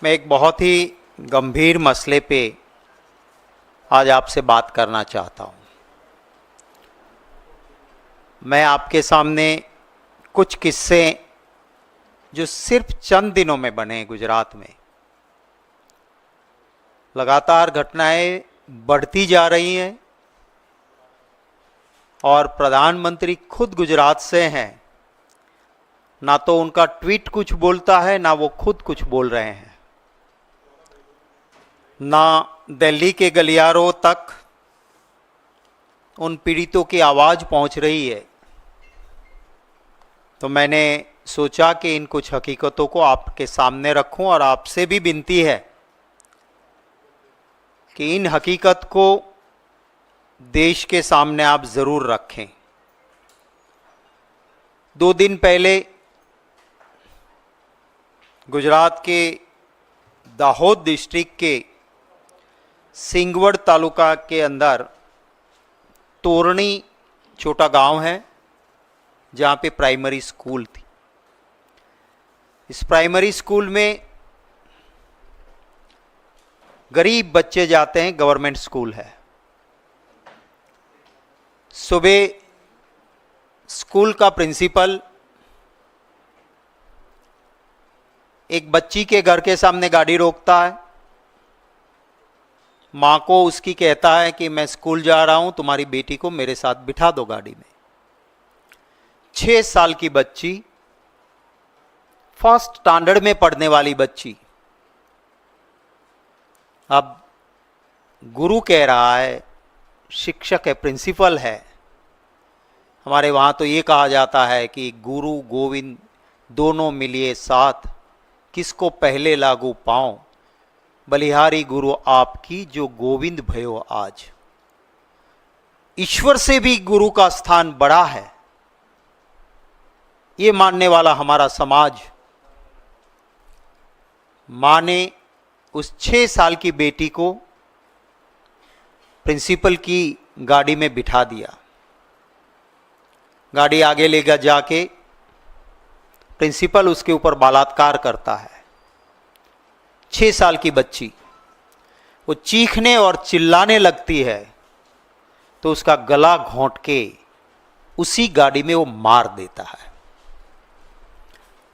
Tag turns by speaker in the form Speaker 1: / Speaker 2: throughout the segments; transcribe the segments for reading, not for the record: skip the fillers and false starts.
Speaker 1: मैं एक बहुत ही गंभीर मसले पे आज आपसे बात करना चाहता हूँ। मैं आपके सामने कुछ किस्से जो सिर्फ चंद दिनों में बने गुजरात में, लगातार घटनाएं बढ़ती जा रही हैं और प्रधानमंत्री खुद गुजरात से हैं। ना तो उनका ट्वीट कुछ बोलता है, ना वो खुद कुछ बोल रहे हैं। ना दिल्ली के गलियारों तक उन पीड़ितों की आवाज़ पहुंच रही है। तो मैंने सोचा कि इन कुछ हकीकतों को आपके सामने रखूं और आपसे भी विनती है कि इन हकीकत को देश के सामने आप ज़रूर रखें। 2 दिन पहले गुजरात के दाहोद डिस्ट्रिक्ट के सिंगवड तालुका के अंदर तोरणी छोटा गांव है जहाँ पे प्राइमरी स्कूल थी। इस प्राइमरी स्कूल में गरीब बच्चे जाते हैं, गवर्नमेंट स्कूल है। सुबह स्कूल का प्रिंसिपल एक बच्ची के घर के सामने गाड़ी रोकता है, माँ को उसकी कहता है कि मैं स्कूल जा रहा हूं, तुम्हारी बेटी को मेरे साथ बिठा दो गाड़ी में। 6 साल की बच्ची, फर्स्ट स्टैंडर्ड में पढ़ने वाली बच्ची। अब गुरु कह रहा है, शिक्षक है, प्रिंसिपल है। हमारे वहाँ तो ये कहा जाता है कि गुरु गोविंद दोनों मिलिए साथ, किसको पहले लागू पाऊं, बलिहारी गुरु आपकी जो गोविंद भयो आज। ईश्वर से भी गुरु का स्थान बड़ा है, ये मानने वाला हमारा समाज। मां ने उस 6 साल की बेटी को प्रिंसिपल की गाड़ी में बिठा दिया। गाड़ी आगे लेकर जाके प्रिंसिपल उसके ऊपर बलात्कार करता है। 6 साल की बच्ची वो चीखने और चिल्लाने लगती है तो उसका गला घोंट के उसी गाड़ी में वो मार देता है।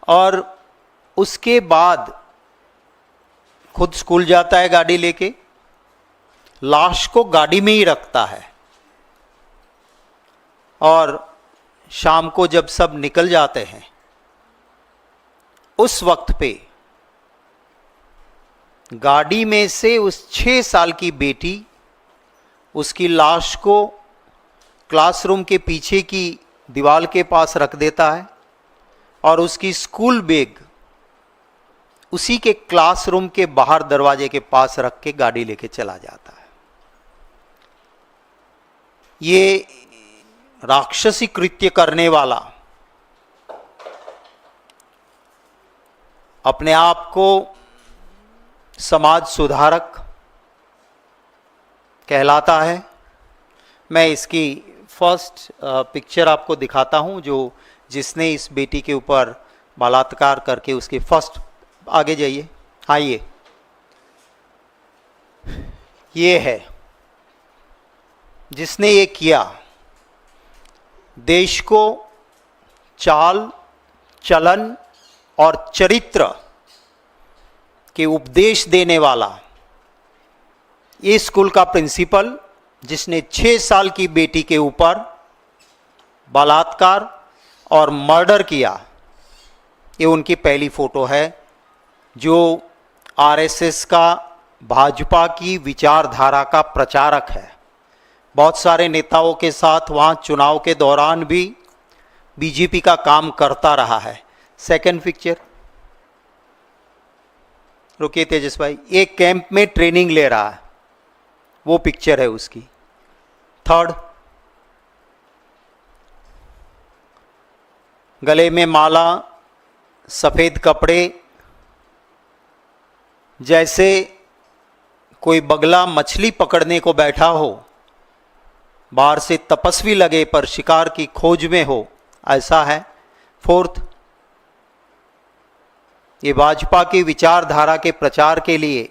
Speaker 1: और उसके बाद खुद स्कूल जाता है गाड़ी लेके, लाश को गाड़ी में ही रखता है। और शाम को जब सब निकल जाते हैं, उस वक्त पे गाड़ी में से उस 6 साल की बेटी उसकी लाश को क्लासरूम के पीछे की दीवार के पास रख देता है और उसकी स्कूल बैग उसी के क्लासरूम के बाहर दरवाजे के पास रख के गाड़ी लेके चला जाता है। ये राक्षसी कृत्य करने वाला अपने आप को समाज सुधारक कहलाता है। मैं इसकी फर्स्ट पिक्चर आपको दिखाता हूं, जो जिसने इस बेटी के ऊपर बलात्कार करके उसके फर्स्ट, आगे जाइए, हाँ ये है जिसने ये किया। देश को चाल चलन और चरित्र के उपदेश देने वाला ये स्कूल का प्रिंसिपल, जिसने 6 साल की बेटी के ऊपर बलात्कार और मर्डर किया। ये उनकी पहली फोटो है, जो आरएसएस का, भाजपा की विचारधारा का प्रचारक है। बहुत सारे नेताओं के साथ वहाँ चुनाव के दौरान भी बीजेपी का काम करता रहा है। सेकंड पिक्चर, रुकिए तेजस भाई, एक कैंप में ट्रेनिंग ले रहा है, वो पिक्चर है उसकी। थर्ड, गले में माला, सफेद कपड़े, जैसे कोई बगला मछली पकड़ने को बैठा हो, बाहर से तपस्वी लगे पर शिकार की खोज में हो, ऐसा है। फोर्थ, ये भाजपा की विचारधारा के प्रचार के लिए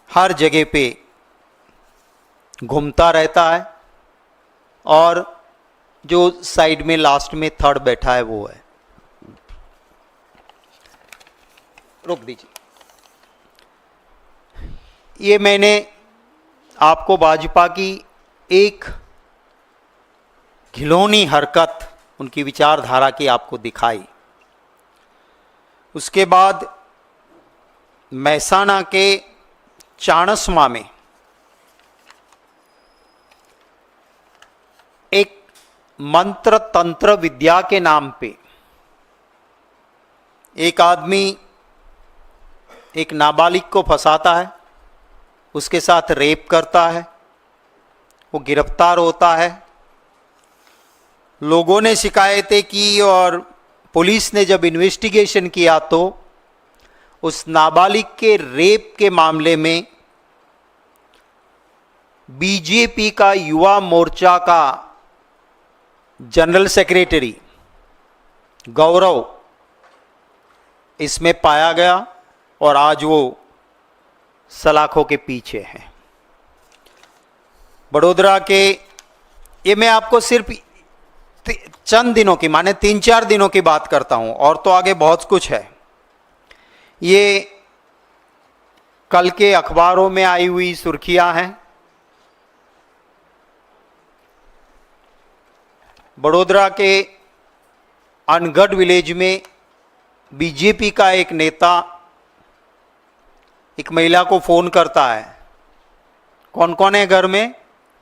Speaker 1: हर जगह पे घूमता रहता है, और जो साइड में लास्ट में थर्ड बैठा है वो है, रोक दीजिए। ये मैंने आपको भाजपा की एक घिनौनी हरकत, उनकी विचारधारा की आपको दिखाई। उसके बाद महसाना के चाणस्मा में एक मंत्र तंत्र विद्या के नाम पे एक आदमी एक नाबालिग को फंसाता है, उसके साथ रेप करता है, वो गिरफ्तार होता है। लोगों ने शिकायतें की और पुलिस ने जब इन्वेस्टिगेशन किया तो उस नाबालिग के रेप के मामले में बीजेपी का युवा मोर्चा का जनरल सेक्रेटरी गौरव इसमें पाया गया और आज वो सलाखों के पीछे हैं। बड़ोदरा के, ये मैं आपको सिर्फ चंद दिनों की, माने 3-4 दिनों की बात करता हूं, और तो आगे बहुत कुछ है। ये कल के अखबारों में आई हुई सुर्खियां हैं। बड़ोदरा के अनगढ़ विलेज में बीजेपी का एक नेता एक महिला को फोन करता है, कौन कौन है घर में?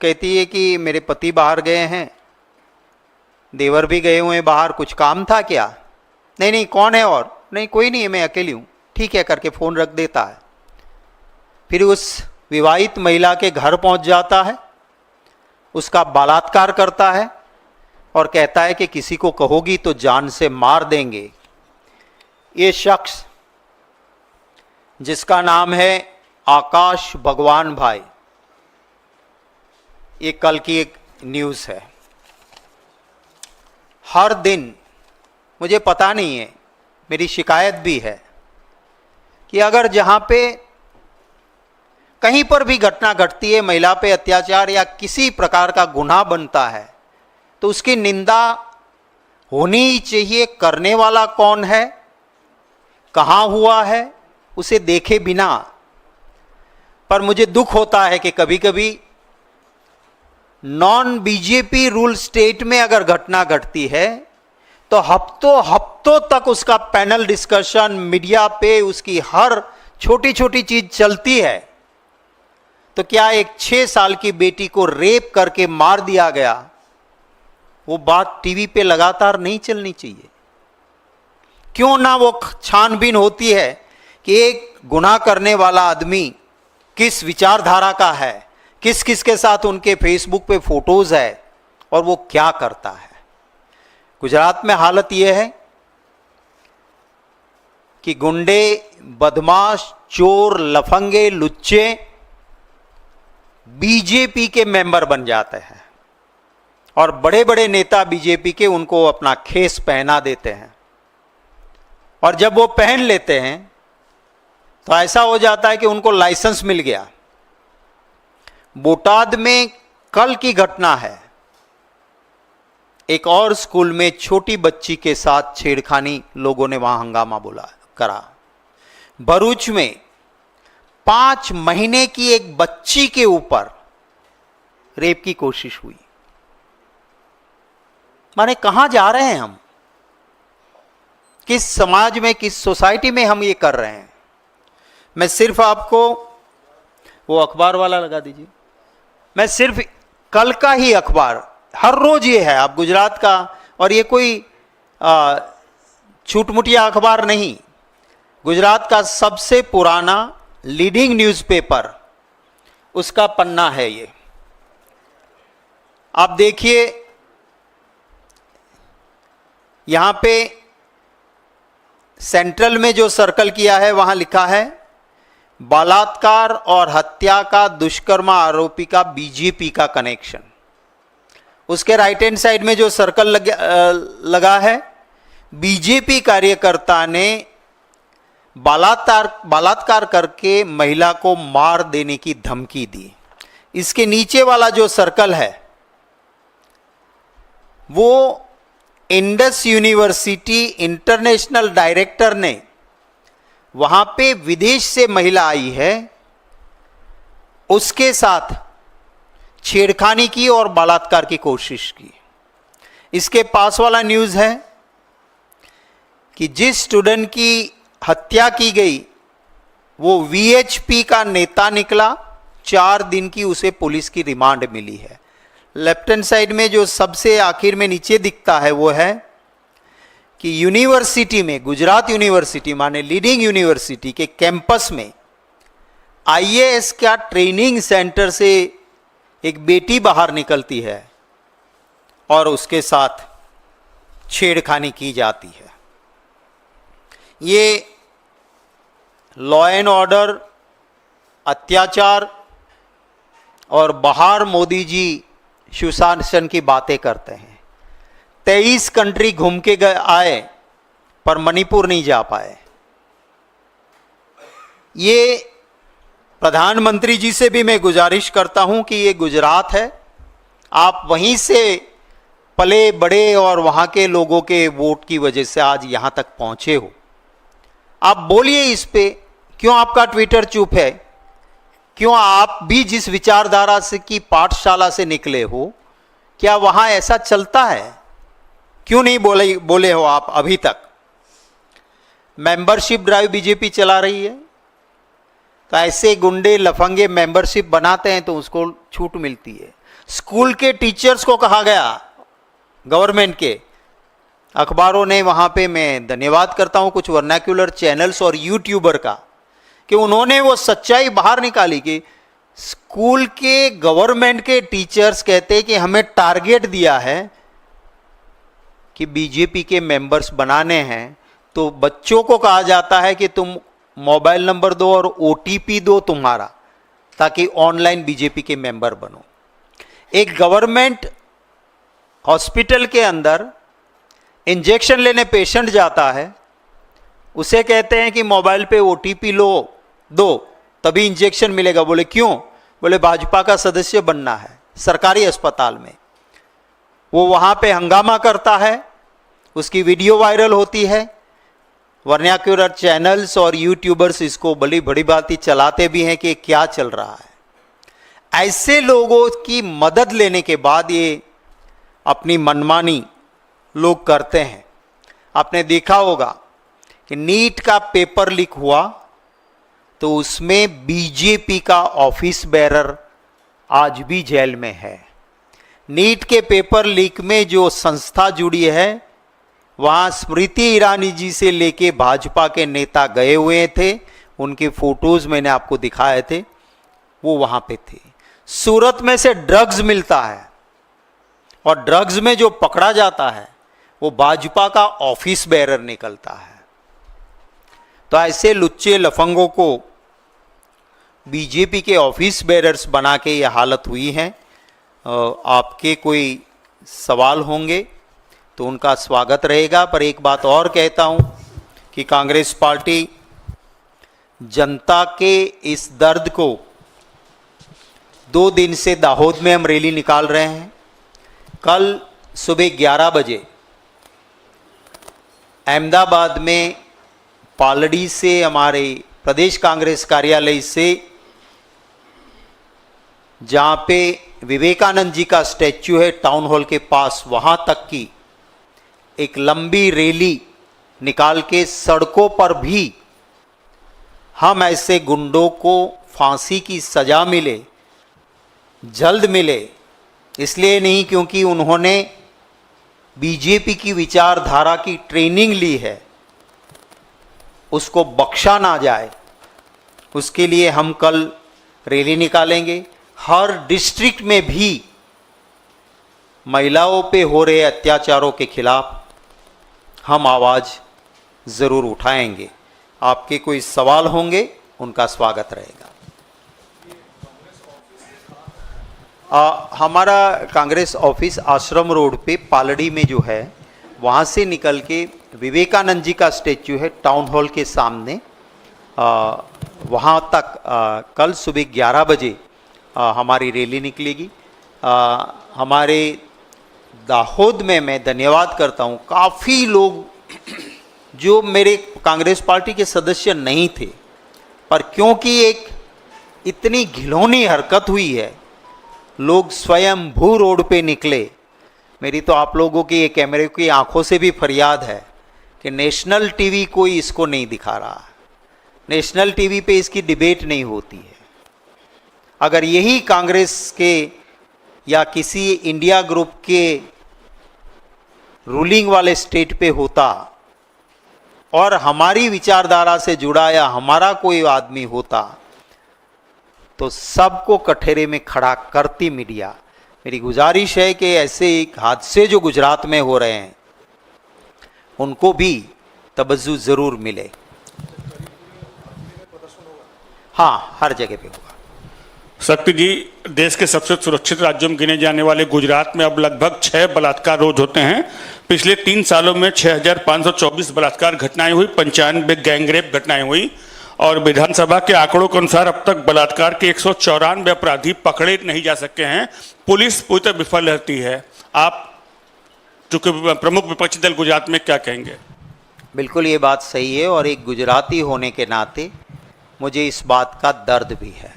Speaker 1: कहती है कि मेरे पति बाहर गए हैं, देवर भी गए हुए हैं बाहर, कुछ काम था क्या? नहीं नहीं, कौन है? और नहीं, कोई नहीं है, मैं अकेली हूँ। ठीक है करके फ़ोन रख देता है। फिर उस विवाहित महिला के घर पहुँच जाता है, उसका बलात्कार करता है और कहता है कि किसी को कहोगी तो जान से मार देंगे। ये शख्स जिसका नाम है आकाश भगवान भाई, ये कल की एक न्यूज़ है। हर दिन, मुझे पता नहीं है, मेरी शिकायत भी है कि अगर जहाँ पे कहीं पर भी घटना घटती है, महिला पे अत्याचार या किसी प्रकार का गुनाह बनता है, तो उसकी निंदा होनी ही चाहिए। करने वाला कौन है, कहाँ हुआ है, उसे देखे बिना। पर मुझे दुख होता है कि कभी कभी नॉन बीजेपी रूल स्टेट में अगर घटना घटती है तो हफ्तों हफ्तों तक उसका पैनल डिस्कशन, मीडिया पे उसकी हर छोटी छोटी चीज चलती है। तो क्या एक 6 साल की बेटी को रेप करके मार दिया गया, वो बात टीवी पे लगातार नहीं चलनी चाहिए? क्यों ना वो छानबीन होती है कि एक गुनाह करने वाला आदमी किस विचारधारा का है, किस किस के साथ उनके फेसबुक पे फोटोज है और वो क्या करता है। गुजरात में हालत यह है कि गुंडे, बदमाश, चोर, लफंगे, लुच्चे बीजेपी के मेंबर बन जाते हैं और बड़े बड़े नेता बीजेपी के उनको अपना खेस पहना देते हैं, और जब वो पहन लेते हैं तो ऐसा हो जाता है कि उनको लाइसेंस मिल गया। बोटाद में कल की घटना है, एक और स्कूल में छोटी बच्ची के साथ छेड़खानी, लोगों ने वहां हंगामा करा। भरूच में 5 महीने की एक बच्ची के ऊपर रेप की कोशिश हुई। माने कहां जा रहे हैं हम, किस समाज में, किस सोसाइटी में हम ये कर रहे हैं? मैं सिर्फ आपको, वो अखबार वाला लगा दीजिए, मैं सिर्फ कल का ही अखबार, हर रोज ये है आप गुजरात का, और ये कोई छूटमुटिया अखबार नहीं, गुजरात का सबसे पुराना लीडिंग न्यूज़पेपर, उसका पन्ना है ये। आप देखिए यहां पे सेंट्रल में जो सर्कल किया है वहां लिखा है बलात्कार और हत्या का दुष्कर्म आरोपी का बीजेपी का कनेक्शन। उसके राइट हैंड साइड में जो सर्कल लगा है, बीजेपी कार्यकर्ता ने बलात्कार करके महिला को मार देने की धमकी दी। इसके नीचे वाला जो सर्कल है वो इंडस यूनिवर्सिटी इंटरनेशनल डायरेक्टर ने, वहां पे विदेश से महिला आई है, उसके साथ छेड़खानी की और बलात्कार की कोशिश की। इसके पास वाला न्यूज़ है कि जिस स्टूडेंट की हत्या की गई वो वीएचपी का नेता निकला, 4 दिन की उसे पुलिस की रिमांड मिली है। लेफ्ट हैंड साइड में जो सबसे आखिर में नीचे दिखता है वो है कि यूनिवर्सिटी में, गुजरात यूनिवर्सिटी माने लीडिंग यूनिवर्सिटी के कैंपस में आईएएस का ट्रेनिंग सेंटर से एक बेटी बाहर निकलती है और उसके साथ छेड़खानी की जाती है। ये लॉ एंड ऑर्डर, अत्याचार और बाहर मोदी जी सुशासन की बातें करते हैं। 23 कंट्री घूम के आए पर मणिपुर नहीं जा पाए। ये प्रधानमंत्री जी से भी मैं गुजारिश करता हूं कि ये गुजरात है, आप वहीं से पले बड़े और वहां के लोगों के वोट की वजह से आज यहां तक पहुंचे हो। आप बोलिए इस पे, क्यों आपका ट्विटर चुप है? क्यों आप भी जिस विचारधारा से की पाठशाला से निकले हो, क्या वहां ऐसा चलता है? क्यों नहीं बोले हो आप अभी तक? मेंबरशिप ड्राइव बीजेपी चला रही है, तो ऐसे गुंडे लफंगे मेंबरशिप बनाते हैं तो उसको छूट मिलती है। स्कूल के टीचर्स को कहा गया, गवर्नमेंट के अखबारों ने, वहां पे मैं धन्यवाद करता हूं कुछ वर्नाक्युलर चैनल्स और यूट्यूबर का, कि उन्होंने वो सच्चाई बाहर निकाली कि स्कूल के गवर्नमेंट के टीचर्स कहते कि हमें टारगेट दिया है कि बीजेपी के मेंबर्स बनाने हैं, तो बच्चों को कहा जाता है कि तुम मोबाइल नंबर दो और ओटीपी दो तुम्हारा, ताकि ऑनलाइन बीजेपी के मेंबर बनो। एक गवर्नमेंट हॉस्पिटल के अंदर इंजेक्शन लेने पेशेंट जाता है, उसे कहते हैं कि मोबाइल पे ओटीपी दो तभी इंजेक्शन मिलेगा। बोले क्यों? बोले भाजपा का सदस्य बनना है। सरकारी अस्पताल में वो वहां पे हंगामा करता है, उसकी वीडियो वायरल होती है, वर्नाक्युलर चैनल्स और यूट्यूबर्स इसको बड़ी बड़ी बातें चलाते भी हैं कि क्या चल रहा है। ऐसे लोगों की मदद लेने के बाद ये अपनी मनमानी लोग करते हैं। आपने देखा होगा कि नीट का पेपर लीक हुआ तो उसमें बीजेपी का ऑफिस बेरर आज भी जेल में है। नीट के पेपर लीक में जो संस्था जुड़ी है, वहां स्मृति ईरानी जी से लेके भाजपा के नेता गए हुए थे, उनके फोटोज मैंने आपको दिखाए थे, वो वहां पे थे। सूरत में से ड्रग्स मिलता है और ड्रग्स में जो पकड़ा जाता है वो भाजपा का ऑफिस बेरर निकलता है। तो ऐसे लुच्चे लफंगों को बीजेपी के ऑफिस बेरर्स बना के ये हालत हुई है। आपके कोई सवाल होंगे तो उनका स्वागत रहेगा, पर एक बात और कहता हूं कि कांग्रेस पार्टी जनता के इस दर्द को 2 दिन से दाहोद में हम रैली निकाल रहे हैं। कल सुबह 11 बजे अहमदाबाद में पालड़ी से हमारे प्रदेश कांग्रेस कार्यालय से, जहाँ पे विवेकानंद जी का स्टैच्यू है टाउन हॉल के पास, वहाँ तक की एक लंबी रैली निकाल के सड़कों पर भी हम ऐसे गुंडों को फांसी की सजा मिले, जल्द मिले, इसलिए नहीं क्योंकि उन्होंने बीजेपी की विचारधारा की ट्रेनिंग ली है, उसको बख्शा ना जाए, उसके लिए हम कल रैली निकालेंगे। हर डिस्ट्रिक्ट में भी महिलाओं पे हो रहे अत्याचारों के खिलाफ हम आवाज़ ज़रूर उठाएंगे। आपके कोई सवाल होंगे उनका स्वागत रहेगा। हमारा कांग्रेस ऑफिस आश्रम रोड पे पालड़ी में जो है, वहाँ से निकल के विवेकानंद जी का स्टैच्यू है टाउन हॉल के सामने, वहाँ तक कल सुबह 11 बजे हमारी रैली निकलेगी। हमारे दाहोद में मैं धन्यवाद करता हूँ, काफ़ी लोग जो मेरे कांग्रेस पार्टी के सदस्य नहीं थे, पर क्योंकि एक इतनी घिनौनी हरकत हुई है, लोग स्वयं भू रोड पे निकले। मेरी तो आप लोगों की ये कैमरे की आंखों से भी फरियाद है कि नेशनल टीवी कोई इसको नहीं दिखा रहा, नेशनल टीवी पे इसकी डिबेट नहीं होती है। अगर यही कांग्रेस के या किसी इंडिया ग्रुप के रूलिंग वाले स्टेट पे होता और हमारी विचारधारा से जुड़ा या हमारा कोई आदमी होता तो सबको कठघरे में खड़ा करती मीडिया। मेरी गुजारिश है कि ऐसे हादसे जो गुजरात में हो रहे हैं उनको भी तवज्जो ज़रूर मिले। हाँ, हर जगह पे होगा।
Speaker 2: शक्ति जी, देश के सबसे सुरक्षित राज्यों में गिने जाने वाले गुजरात में अब लगभग 6 बलात्कार रोज होते हैं। पिछले 3 सालों में 6,524 बलात्कार घटनाएं हुई, 95 गैंगरेप घटनाएं हुई और विधानसभा के आंकड़ों के अनुसार अब तक बलात्कार के 194 अपराधी पकड़े नहीं जा सके हैं। पुलिस पूरी तरह विफल रहती है। आप चूंकि प्रमुख विपक्षी दल गुजरात में, क्या कहेंगे?
Speaker 1: बिल्कुल ये बात सही है और एक गुजराती होने के नाते मुझे इस बात का दर्द भी है।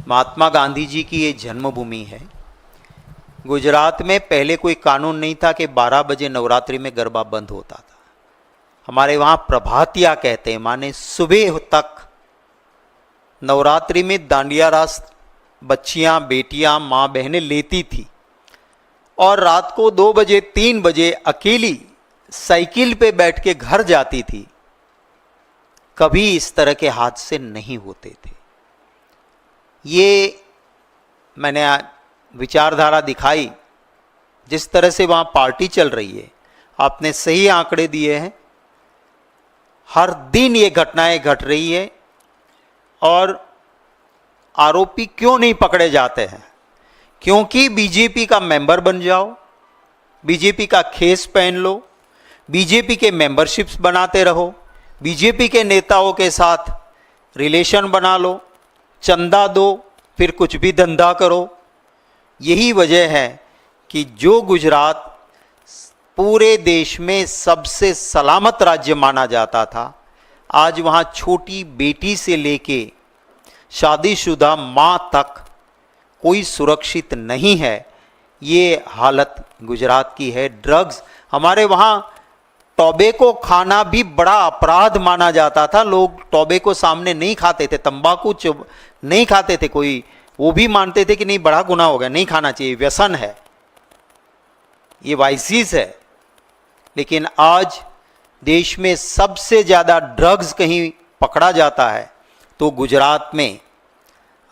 Speaker 1: महात्मा गांधी जी की ये जन्मभूमि है। गुजरात में पहले कोई कानून नहीं था कि 12 बजे नवरात्रि में गरबा बंद होता था। हमारे वहाँ प्रभातिया कहते हैं, माने सुबह तक नवरात्रि में दांडिया रास बच्चियाँ, बेटियाँ, माँ बहनें लेती थी और रात को 2 बजे 3 बजे अकेली साइकिल पे बैठ के घर जाती थी। कभी इस तरह के हादसे नहीं होते थे। ये मैंने विचारधारा दिखाई, जिस तरह से वहाँ पार्टी चल रही है, आपने सही आंकड़े दिए हैं। हर दिन ये घटनाएं घट रही है और आरोपी क्यों नहीं पकड़े जाते हैं? क्योंकि बीजेपी का मेंबर बन जाओ, बीजेपी का खेस पहन लो, बीजेपी के मेंबरशिप्स बनाते रहो, बीजेपी के नेताओं के साथ रिलेशन बना लो, चंदा दो, फिर कुछ भी धंधा करो। यही वजह है कि जो गुजरात पूरे देश में सबसे सलामत राज्य माना जाता था, आज वहाँ छोटी बेटी से लेके शादीशुदा माँ तक कोई सुरक्षित नहीं है। ये हालत गुजरात की है। ड्रग्स, हमारे वहाँ टोबैको खाना भी बड़ा अपराध माना जाता था। लोग टोबैको सामने नहीं खाते थे, तंबाकू नहीं खाते थे, कोई वो भी मानते थे कि नहीं बड़ा गुनाह हो गया, नहीं खाना चाहिए, व्यसन है, ये वाइसिस है। लेकिन आज देश में सबसे ज़्यादा ड्रग्स कहीं पकड़ा जाता है तो गुजरात में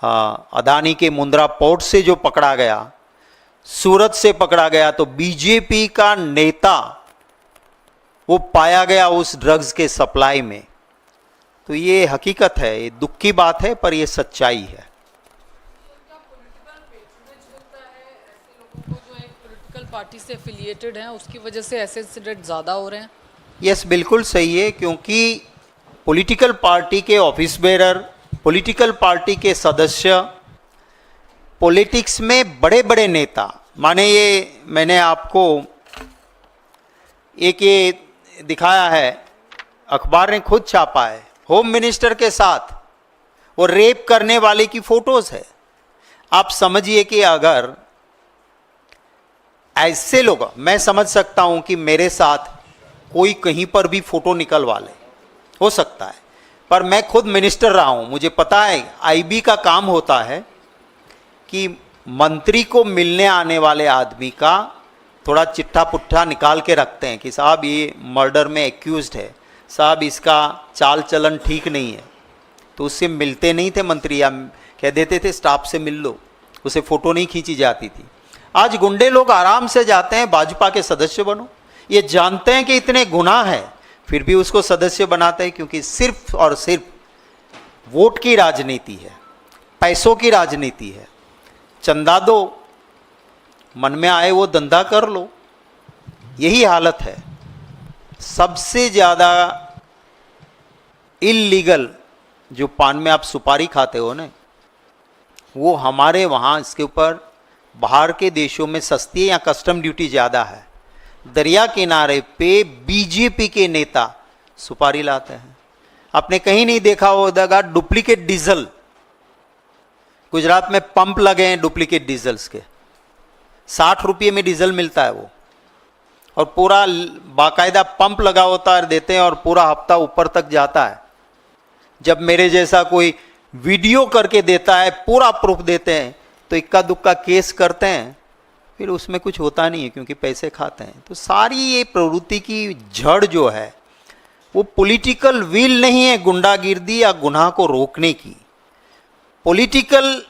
Speaker 1: अदानी के मुंद्रा पोर्ट से जो पकड़ा गया, सूरत से पकड़ा गया, तो बीजेपी का नेता वो पाया गया उस ड्रग्स के सप्लाई में। तो ये हकीकत है, ये दुख की बात है, पर ये सच्चाई है।
Speaker 3: पॉलिटिकल पार्टी से एफिलिएटेड हैं, उसकी वजह से ऐसे इंसिडेंट ज़्यादा हो रहे हैं।
Speaker 1: यस, बिल्कुल सही है, क्योंकि पॉलिटिकल पार्टी के ऑफिस बेरर, पॉलिटिकल पार्टी के सदस्य, पॉलिटिक्स में बड़े बड़े नेता, माने ये मैंने आपको एक ये दिखाया है, अखबार ने खुद छापा है, होम मिनिस्टर के साथ वो रेप करने वाले की फोटोज है। आप समझिए कि अगर ऐसे लोग, मैं समझ सकता हूं कि मेरे साथ कोई कहीं पर भी फोटो निकलवा ले, हो सकता है, पर मैं खुद मिनिस्टर रहा हूं, मुझे पता है आईबी का काम होता है कि मंत्री को मिलने आने वाले आदमी का थोड़ा चिट्ठा पुट्ठा निकाल के रखते हैं कि साहब ये मर्डर में एक्यूज्ड है, साहब इसका चाल चलन ठीक नहीं है, तो उससे मिलते नहीं थे मंत्री, या कह देते थे स्टाफ से मिल लो, उसे फ़ोटो नहीं खींची जाती थी। आज गुंडे लोग आराम से जाते हैं, भाजपा के सदस्य बनो, ये जानते हैं कि इतने गुनाह हैं, फिर भी उसको सदस्य बनाते हैं, क्योंकि सिर्फ और सिर्फ वोट की राजनीति है, पैसों की राजनीति है। चंदा दो, मन में आए वो धंधा कर लो, यही हालत है। सबसे ज़्यादा इल्लीगल जो पान में आप सुपारी खाते हो ना, वो हमारे वहाँ इसके ऊपर बाहर के देशों में सस्ती है या कस्टम ड्यूटी ज़्यादा है। दरिया किनारे पे बीजेपी के नेता सुपारी लाते हैं। आपने कहीं नहीं देखा होगा डुप्लीकेट डीजल। गुजरात में पंप लगे हैं डुप्लीकेट डीजल्स के, 60 रुपये में डीजल मिलता है वो, और पूरा बाकायदा पंप लगा होता है, देते हैं और पूरा हफ्ता ऊपर तक जाता है। जब मेरे जैसा कोई वीडियो करके देता है, पूरा प्रूफ देते हैं, तो इक्का दुक्का केस करते हैं, फिर उसमें कुछ होता नहीं है क्योंकि पैसे खाते हैं। तो सारी ये प्रवृत्ति की जड़ जो है वो पॉलिटिकल विल नहीं है गुंडागिर्दी या गुनाह को रोकने की। पॉलिटिकल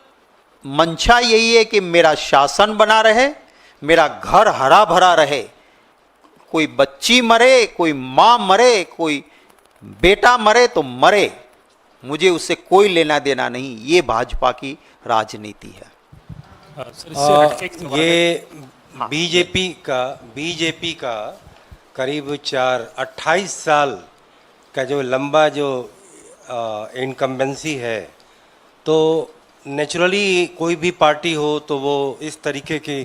Speaker 1: मंशा यही है कि मेरा शासन बना रहे, मेरा घर हरा भरा रहे, कोई बच्ची मरे, कोई माँ मरे, कोई बेटा मरे तो मरे, मुझे उससे कोई लेना देना नहीं। ये भाजपा की राजनीति है।
Speaker 4: सर, इससे हटके एक सवाल है।
Speaker 5: ये बीजेपी का करीब 28 साल का जो लंबा जो इनकम्बेंसी है, तो नेचुरली कोई भी पार्टी हो तो वो इस तरीके की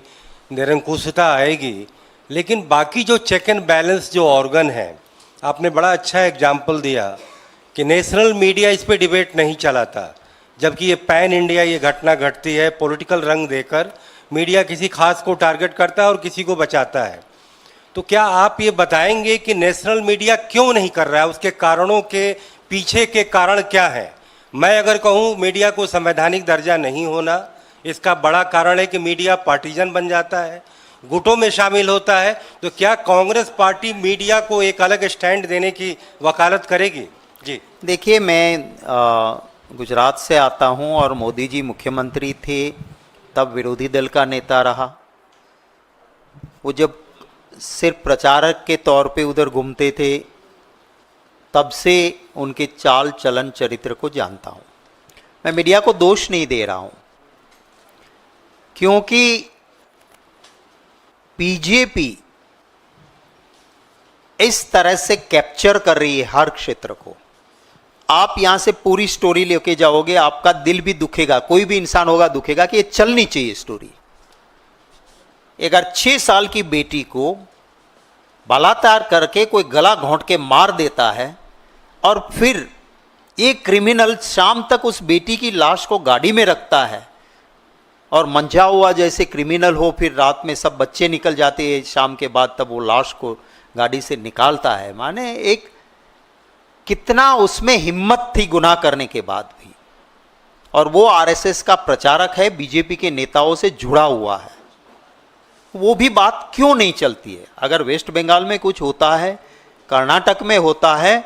Speaker 5: निरंकुशता आएगी। लेकिन बाकी जो चेक एंड बैलेंस जो ऑर्गन है, आपने बड़ा अच्छा एग्जाम्पल दिया कि नेशनल मीडिया इस पे डिबेट नहीं चलाता, जबकि ये पैन इंडिया ये घटना घटती है, पॉलिटिकल रंग देकर मीडिया किसी खास को टारगेट करता है और किसी को बचाता है। तो क्या आप ये बताएंगे कि नेशनल मीडिया क्यों नहीं कर रहा है, उसके कारणों के पीछे के कारण क्या है? मैं अगर कहूँ मीडिया को संवैधानिक दर्जा नहीं होना, इसका बड़ा कारण है कि मीडिया पार्टीजन बन जाता है, गुटों में शामिल होता है। तो क्या कांग्रेस पार्टी मीडिया को एक अलग स्टैंड देने की वकालत करेगी? जी
Speaker 1: देखिए, मैं गुजरात से आता हूं और मोदी जी मुख्यमंत्री थे, तब विरोधी दल का नेता रहा। वो जब सिर्फ प्रचारक के तौर पे उधर घूमते थे, तब से उनके चाल चलन चरित्र को जानता हूं। मैं मीडिया को दोष नहीं दे रहा हूं, क्योंकि बीजेपी इस तरह से कैप्चर कर रही है हर क्षेत्र को। आप यहां से पूरी स्टोरी लेके जाओगे, आपका दिल भी दुखेगा, कोई भी इंसान होगा दुखेगा कि ये चलनी चाहिए स्टोरी। अगर 6 साल की बेटी को बलात्कार करके कोई गला घोंट के मार देता है और फिर एक क्रिमिनल शाम तक उस बेटी की लाश को गाड़ी में रखता है और मंझा हुआ जैसे क्रिमिनल हो, फिर रात में सब बच्चे निकल जाते हैं शाम के बाद, तब वो लाश को गाड़ी से निकालता है, माने एक कितना उसमें हिम्मत थी गुनाह करने के बाद भी। और वो आरएसएस का प्रचारक है, बीजेपी के नेताओं से जुड़ा हुआ है। वो भी बात क्यों नहीं चलती है? अगर वेस्ट बंगाल में कुछ होता है, कर्नाटक में होता है,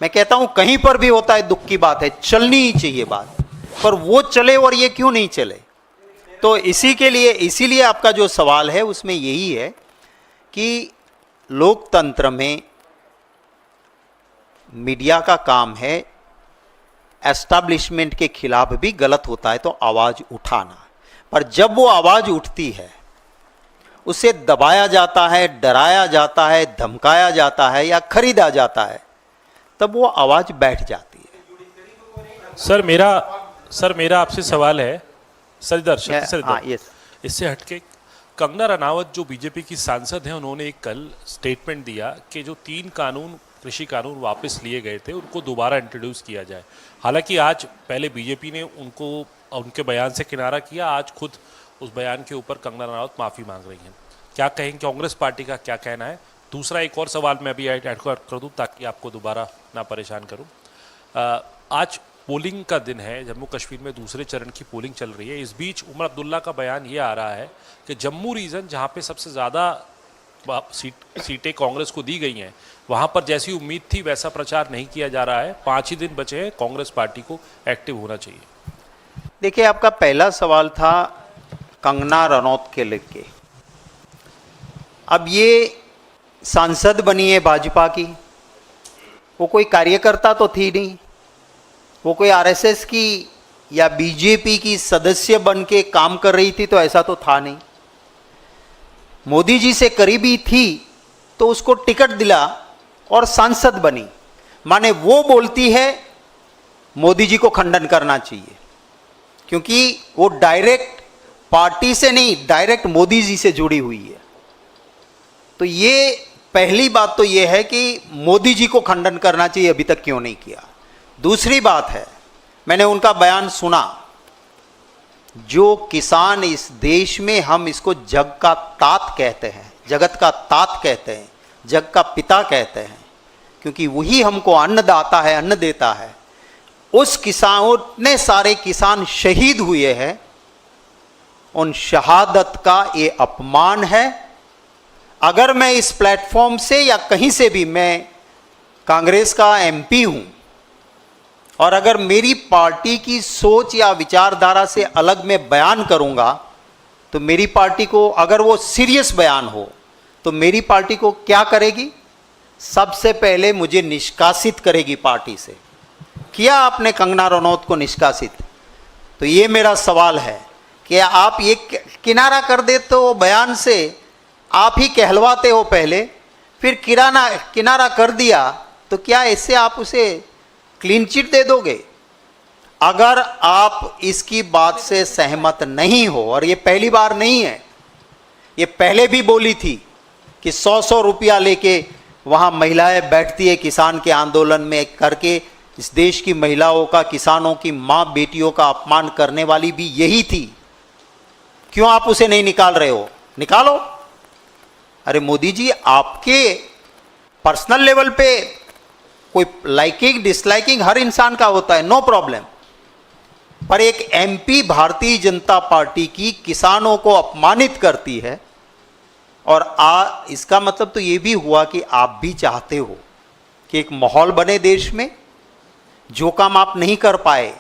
Speaker 1: मैं कहता हूं कहीं पर भी होता है, दुख की बात है, चलनी ही चाहिए बात, पर वो चले और ये क्यों नहीं चले? तो इसीलिए आपका जो सवाल है उसमें यही है कि लोकतंत्र में मीडिया का काम है एस्टैब्लिशमेंट के खिलाफ भी गलत होता है तो आवाज उठाना, पर जब वो आवाज उठती है उसे दबाया जाता है, डराया जाता है, धमकाया जाता है या खरीदा जाता है, तब वो आवाज बैठ जाती है।
Speaker 4: सर मेरा आपसे सवाल है, सर इधर
Speaker 1: हाँ, यस।
Speaker 4: इससे हटके कंगना रनावत जो बीजेपी की सांसद हैं, उन्होंने एक कल स्टेटमेंट दिया कि जो 3 कानून कृषि कानून वापस लिए गए थे उनको दोबारा इंट्रोड्यूस किया जाए। हालांकि आज पहले बीजेपी ने उनके बयान से किनारा किया, आज खुद उस बयान के ऊपर कंगना रनावत माफ़ी मांग रही हैं। क्या कहेंगे, कांग्रेस पार्टी का क्या कहना है? दूसरा एक और सवाल मैं अभी ऐड कर दूं ताकि आपको दोबारा ना परेशान करूं। आज पोलिंग का दिन है, जम्मू कश्मीर में दूसरे चरण की पोलिंग चल रही है। इस बीच उमर अब्दुल्ला का बयान ये आ रहा है कि जम्मू रीजन जहाँ पे सबसे ज़्यादा सीटें कांग्रेस को दी गई हैं, वहाँ पर जैसी उम्मीद थी वैसा प्रचार नहीं किया जा रहा है। 5 ही दिन बचे हैं, कांग्रेस पार्टी को एक्टिव होना चाहिए।
Speaker 1: देखिए, आपका पहला सवाल था कंगना रनौत के लेके। अब ये सांसद बनी है भाजपा की, वो कोई कार्यकर्ता तो थी नहीं, वो कोई आरएसएस की या बीजेपी की सदस्य बन के काम कर रही थी तो ऐसा तो था नहीं। मोदी जी से करीबी थी तो उसको टिकट दिला और सांसद बनी। माने वो बोलती है मोदी जी को खंडन करना चाहिए, क्योंकि वो डायरेक्ट पार्टी से नहीं, डायरेक्ट मोदी जी से जुड़ी हुई है। तो ये पहली बात तो ये है कि मोदी जी को खंडन करना चाहिए, अभी तक क्यों नहीं किया। दूसरी बात है, मैंने उनका बयान सुना, जो किसान इस देश में, हम इसको जग का तात कहते हैं, जगत का तात कहते हैं, जग का पिता कहते हैं, क्योंकि वही हमको अन्नदाता है, अन्न देता है। उस किसान, उतने सारे किसान शहीद हुए हैं, उन शहादत का ये अपमान है। अगर मैं इस प्लेटफॉर्म से या कहीं से भी, मैं कांग्रेस का एमपी हूं, और अगर मेरी पार्टी की सोच या विचारधारा से अलग मैं बयान करूंगा, तो मेरी पार्टी को, अगर वो सीरियस बयान हो, तो मेरी पार्टी को क्या करेगी? सबसे पहले मुझे निष्कासित करेगी पार्टी से। किया आपने कंगना रनौत को निष्कासित? तो ये मेरा सवाल है कि आप ये किनारा कर देते हो बयान से, आप ही कहलवाते हो पहले, फिर किनारा कर दिया, तो क्या ऐसे आप उसे क्लीन चिट दे दोगे? अगर आप इसकी बात से सहमत नहीं हो, और ये पहली बार नहीं है, ये पहले भी बोली थी कि 100-100 रुपया लेके वहाँ महिलाएं बैठती है किसान के आंदोलन में करके, इस देश की महिलाओं का, किसानों की माँ बेटियों का अपमान करने वाली भी यही थी। क्यों आप उसे नहीं निकाल रहे हो? निकालो। अरे मोदी जी, आपके पर्सनल लेवल पे कोई लाइकिंग डिसलाइकिंग हर इंसान का होता है, नो प्रॉब्लम, पर एक एमपी भारतीय जनता पार्टी की किसानों को अपमानित करती है, और इसका मतलब तो ये भी हुआ कि आप भी चाहते हो कि एक माहौल बने देश में। जो काम आप नहीं कर पाए,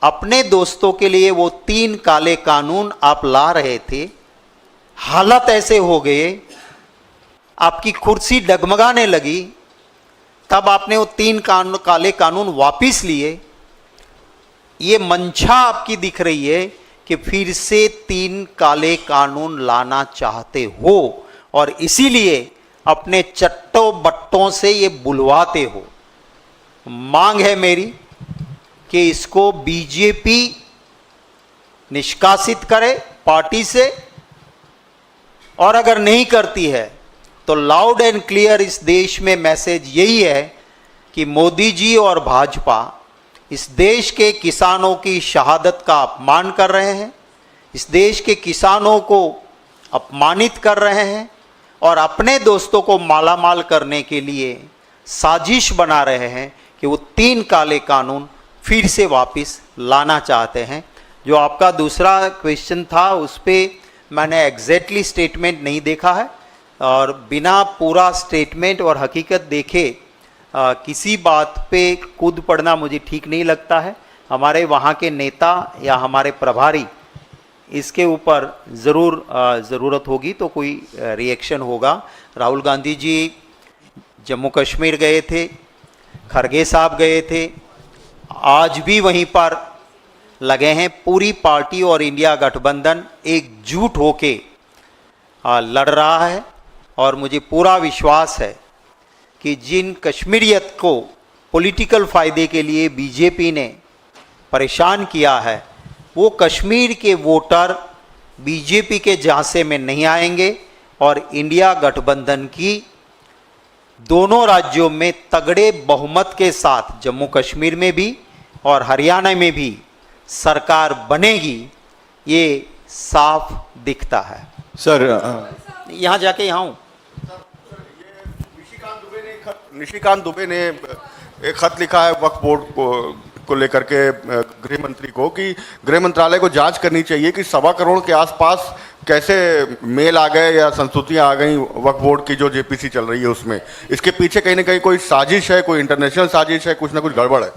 Speaker 1: अपने दोस्तों के लिए वो 3 काले कानून आप ला रहे थे, हालत ऐसे हो गए, आपकी कुर्सी डगमगाने लगी, तब आपने वो 3 काले कानून वापिस लिए। ये मंशा आपकी दिख रही है कि फिर से 3 काले कानून लाना चाहते हो, और इसीलिए अपने चट्टों बट्टों से ये बुलवाते हो। मांग है मेरी कि इसको बीजेपी निष्कासित करे पार्टी से, और अगर नहीं करती है तो लाउड एंड क्लियर इस देश में मैसेज यही है कि मोदी जी और भाजपा इस देश के किसानों की शहादत का अपमान कर रहे हैं, इस देश के किसानों को अपमानित कर रहे हैं, और अपने दोस्तों को मालामाल करने के लिए साजिश बना रहे हैं कि वो 3 काले कानून फिर से वापस लाना चाहते हैं। जो आपका दूसरा क्वेश्चन था, उस पर मैंने एग्जैक्टली स्टेटमेंट नहीं देखा है, और बिना पूरा स्टेटमेंट और हकीकत देखे किसी बात पे कूद पड़ना मुझे ठीक नहीं लगता है। हमारे वहाँ के नेता या हमारे प्रभारी इसके ऊपर ज़रूर ज़रूरत होगी तो कोई रिएक्शन होगा। राहुल गांधी जी जम्मू कश्मीर गए थे, खरगे साहब गए थे, आज भी वहीं पर लगे हैं। पूरी पार्टी और इंडिया गठबंधन एकजुट होके लड़ रहा है, और मुझे पूरा विश्वास है कि जिन कश्मीरियत को पॉलिटिकल फ़ायदे के लिए बीजेपी ने परेशान किया है, वो कश्मीर के वोटर बीजेपी के झांसे में नहीं आएंगे, और इंडिया गठबंधन की दोनों राज्यों में तगड़े बहुमत के साथ जम्मू कश्मीर में भी और हरियाणा में भी सरकार बनेगी, ये साफ दिखता है।
Speaker 6: सर
Speaker 1: यहाँ जाके यहाँ हूँ।
Speaker 6: निशिकांत दुबे ने एक खत लिखा है वक्फ बोर्ड को लेकर के गृह मंत्री को कि गृह मंत्रालय को जांच करनी चाहिए कि 1.25 करोड़ के आसपास कैसे मेल आ गए या संस्तुतियां आ गई वक्फ बोर्ड की जो जेपीसी चल रही है उसमें। इसके पीछे कहीं ना कहीं कोई साजिश है, कोई इंटरनेशनल साजिश है, कुछ ना कुछ गड़बड़ है।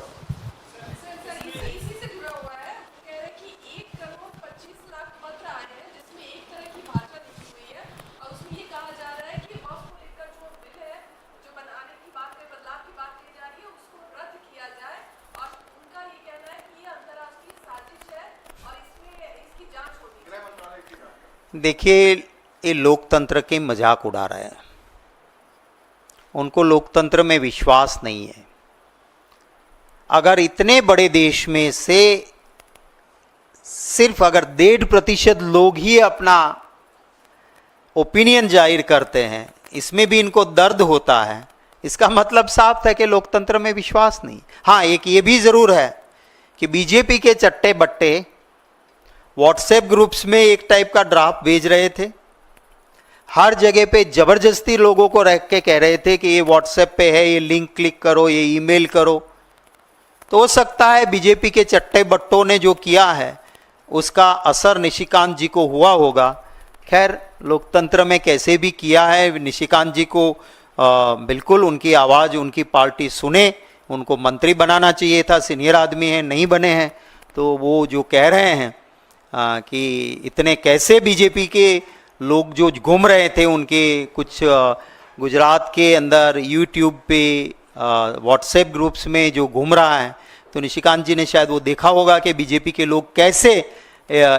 Speaker 1: देखिए, ये लोकतंत्र के मजाक उड़ा रहे हैं, उनको लोकतंत्र में विश्वास नहीं है। अगर इतने बड़े देश में से सिर्फ अगर 1.5% लोग ही अपना ओपिनियन जाहिर करते हैं, इसमें भी इनको दर्द होता है, इसका मतलब साफ है कि लोकतंत्र में विश्वास नहीं। हाँ, एक ये भी जरूर है कि बीजेपी के चट्टे बट्टे व्हाट्सएप ग्रुप्स में एक टाइप का ड्राफ्ट भेज रहे थे, हर जगह पे जबरदस्ती लोगों को रख के कह रहे थे कि ये व्हाट्सएप पे है, ये लिंक क्लिक करो, ये ईमेल करो। तो हो सकता है बीजेपी के चट्टे बट्टों ने जो किया है उसका असर निशिकांत जी को हुआ होगा। खैर, लोकतंत्र में कैसे भी किया है, निशिकांत जी को बिल्कुल उनकी आवाज़ उनकी पार्टी सुने, उनको मंत्री बनाना चाहिए था, सीनियर आदमी हैं, नहीं बने हैं। तो वो जो कह रहे हैं कि इतने कैसे बीजेपी के लोग जो घूम रहे थे, उनके कुछ गुजरात के अंदर यूट्यूब पे व्हाट्सएप ग्रुप्स में जो घूम रहा है, तो निशिकांत जी ने शायद वो देखा होगा कि बीजेपी के लोग कैसे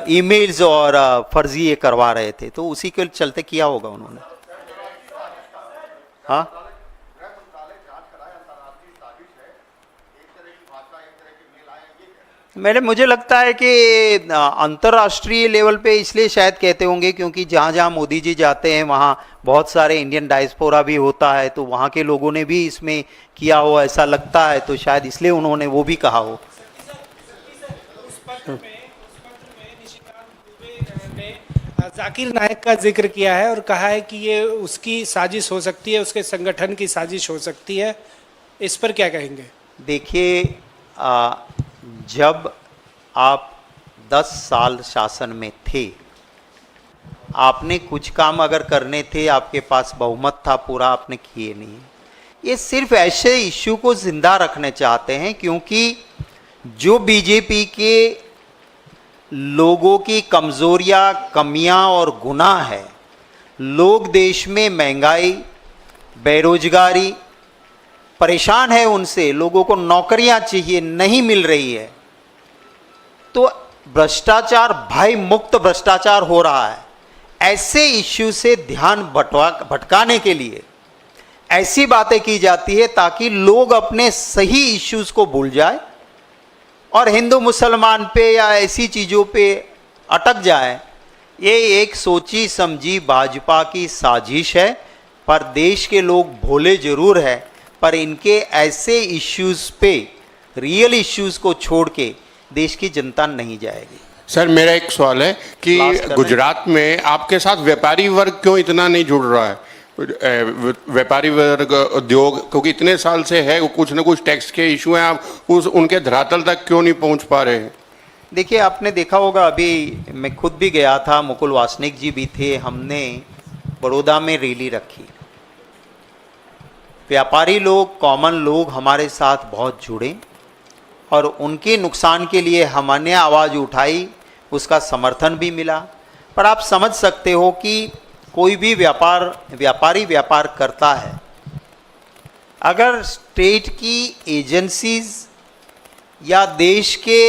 Speaker 1: ईमेल्स और फर्जी ये करवा रहे थे, तो उसी के चलते किया होगा उन्होंने। हाँ, मुझे लगता है कि अंतर्राष्ट्रीय लेवल पे इसलिए शायद कहते होंगे क्योंकि जहाँ जहाँ मोदी जी जाते हैं वहाँ बहुत सारे इंडियन डायस्पोरा भी होता है, तो वहाँ के लोगों ने भी इसमें किया हो ऐसा लगता है, तो शायद इसलिए उन्होंने वो भी कहा हो।
Speaker 7: जाकिर नायक का जिक्र किया है और कहा है कि ये उसकी साजिश हो सकती है, उसके संगठन की साजिश हो सकती है, इस पर क्या कहेंगे?
Speaker 1: देखिए, जब आप 10 साल शासन में थे, आपने कुछ काम अगर करने थे, आपके पास बहुमत था पूरा, आपने किए नहीं। ये सिर्फ ऐसे इश्यू को जिंदा रखने चाहते हैं क्योंकि जो बीजेपी के लोगों की कमजोरियां, कमियां और गुनाह है, लोग देश में महंगाई, बेरोजगारी, परेशान है उनसे, लोगों को नौकरियां चाहिए, नहीं मिल रही है, तो भ्रष्टाचार, भय मुक्त भ्रष्टाचार हो रहा है। ऐसे इश्यू से ध्यान भटकाने के लिए ऐसी बातें की जाती है ताकि लोग अपने सही इश्यूज को भूल जाए और हिंदू मुसलमान पे या ऐसी चीज़ों पे अटक जाए। ये एक सोची समझी भाजपा की साजिश है, पर देश के लोग भोले जरूर है, पर इनके ऐसे इश्यूज पे, रियल इश्यूज को छोड़ के देश की जनता नहीं जाएगी।
Speaker 8: सर, मेरा एक सवाल है कि गुजरात में आपके साथ व्यापारी वर्ग क्यों इतना नहीं जुड़ रहा है? व्यापारी वर्ग, उद्योग, क्योंकि इतने साल से है, कुछ ना कुछ टैक्स के इशू हैं, आप उनके धरातल तक क्यों नहीं पहुंच पा रहे हैं?
Speaker 1: देखिए, आपने देखा होगा, अभी मैं खुद भी गया था, मुकुल वासनिक जी भी थे, हमने बड़ौदा में रैली रखी। व्यापारी लोग, कॉमन लोग हमारे साथ बहुत जुड़े और उनके नुकसान के लिए हमने आवाज़ उठाई, उसका समर्थन भी मिला। पर आप समझ सकते हो कि कोई भी व्यापारी व्यापार करता है, अगर स्टेट की एजेंसीज या देश के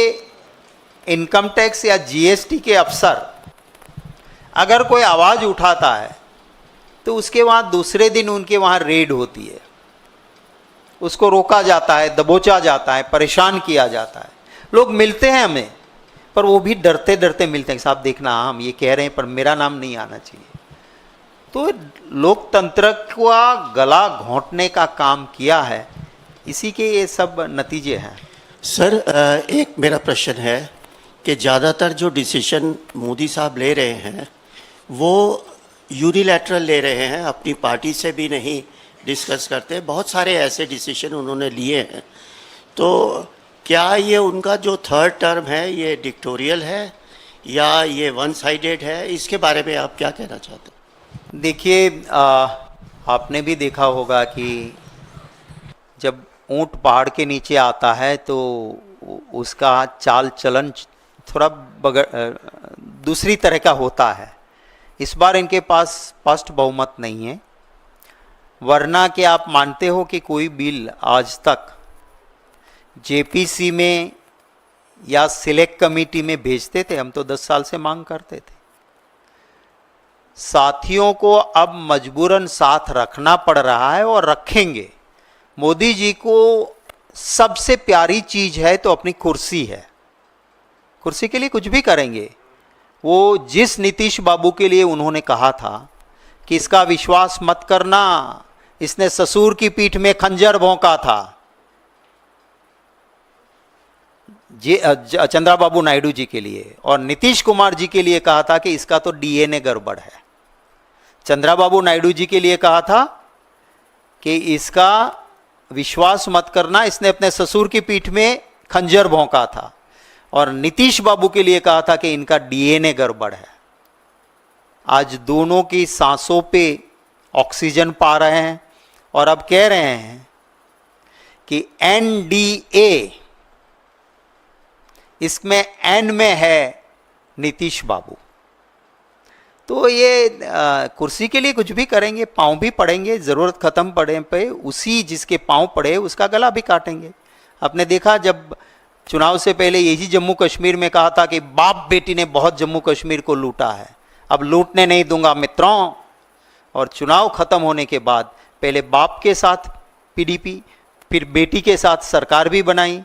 Speaker 1: इनकम टैक्स या जीएसटी के अफसर अगर कोई आवाज़ उठाता है तो उसके वहाँ दूसरे दिन उनके वहाँ रेड होती है, उसको रोका जाता है, दबोचा जाता है, परेशान किया जाता है। लोग मिलते हैं हमें, पर वो भी डरते डरते मिलते हैं, साहब देखना हम ये कह रहे हैं पर मेरा नाम नहीं आना चाहिए। तो लोकतंत्र का गला घोंटने का काम किया है, इसी के ये सब नतीजे हैं।
Speaker 9: सर, एक मेरा प्रश्न है कि ज़्यादातर जो डिसीजन मोदी साहब ले रहे हैं वो यूनिलैटरल ले रहे हैं, अपनी पार्टी से भी नहीं डिस्कस करते। बहुत सारे ऐसे डिसीजन उन्होंने लिए हैं, तो क्या ये उनका जो थर्ड टर्म है ये डिक्टोरियल है या ये वन साइडेड है? इसके बारे में आप क्या कहना चाहते हैं?
Speaker 1: देखिए, आपने भी देखा होगा कि जब ऊंट पहाड़ के नीचे आता है तो उसका चाल चलन थोड़ा दूसरी तरह का होता है। इस बार इनके पास स्पष्ट बहुमत नहीं है, वरना कि आप मानते हो कि कोई बिल आज तक जेपीसी में या सिलेक्ट कमेटी में भेजते थे? हम तो 10 साल से मांग करते थे। साथियों को अब मजबूरन साथ रखना पड़ रहा है और रखेंगे। मोदी जी को सबसे प्यारी चीज है तो अपनी कुर्सी है, कुर्सी के लिए कुछ भी करेंगे। वो जिस नीतीश बाबू के लिए उन्होंने कहा था कि इसका विश्वास मत करना, इसने ससुर की पीठ में खंजर भोंका था, चंद्रबाबू नायडू जी के लिए, और नीतीश कुमार जी के लिए कहा था कि इसका तो डीएनए गड़बड़ है। चंद्रबाबू नायडू जी के लिए कहा था कि इसका विश्वास मत करना, इसने अपने ससुर की पीठ में खंजर भोंका था, और नीतीश बाबू के लिए कहा था कि इनका डीएनए गड़बड़ है। आज दोनों की सांसों पे ऑक्सीजन पा रहे हैं और अब कह रहे हैं कि एनडीए, इसमें एन में है नीतीश बाबू। तो ये कुर्सी के लिए कुछ भी करेंगे, पांव भी पड़ेंगे, जरूरत खत्म पड़े पे उसी जिसके पांव पड़े उसका गला भी काटेंगे। आपने देखा जब चुनाव से पहले यही जम्मू कश्मीर में कहा था कि बाप बेटी ने बहुत जम्मू कश्मीर को लूटा है, अब लूटने नहीं दूंगा मित्रों, और चुनाव खत्म होने के बाद पहले बाप के साथ पीडीपी, फिर बेटी के साथ सरकार भी बनाई,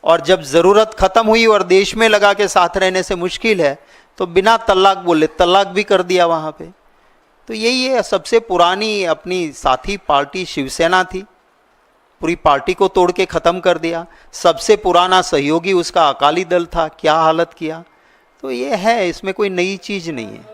Speaker 1: और जब ज़रूरत ख़त्म हुई और देश में लगा के साथ रहने से मुश्किल है तो बिना तलाक बोले तलाक भी कर दिया वहाँ पे। तो यही है, सबसे पुरानी अपनी साथी पार्टी शिवसेना थी, पूरी पार्टी को तोड़ के ख़त्म कर दिया। सबसे पुराना सहयोगी उसका अकाली दल था, क्या हालत किया। तो ये है, इसमें कोई नई चीज़ नहीं है।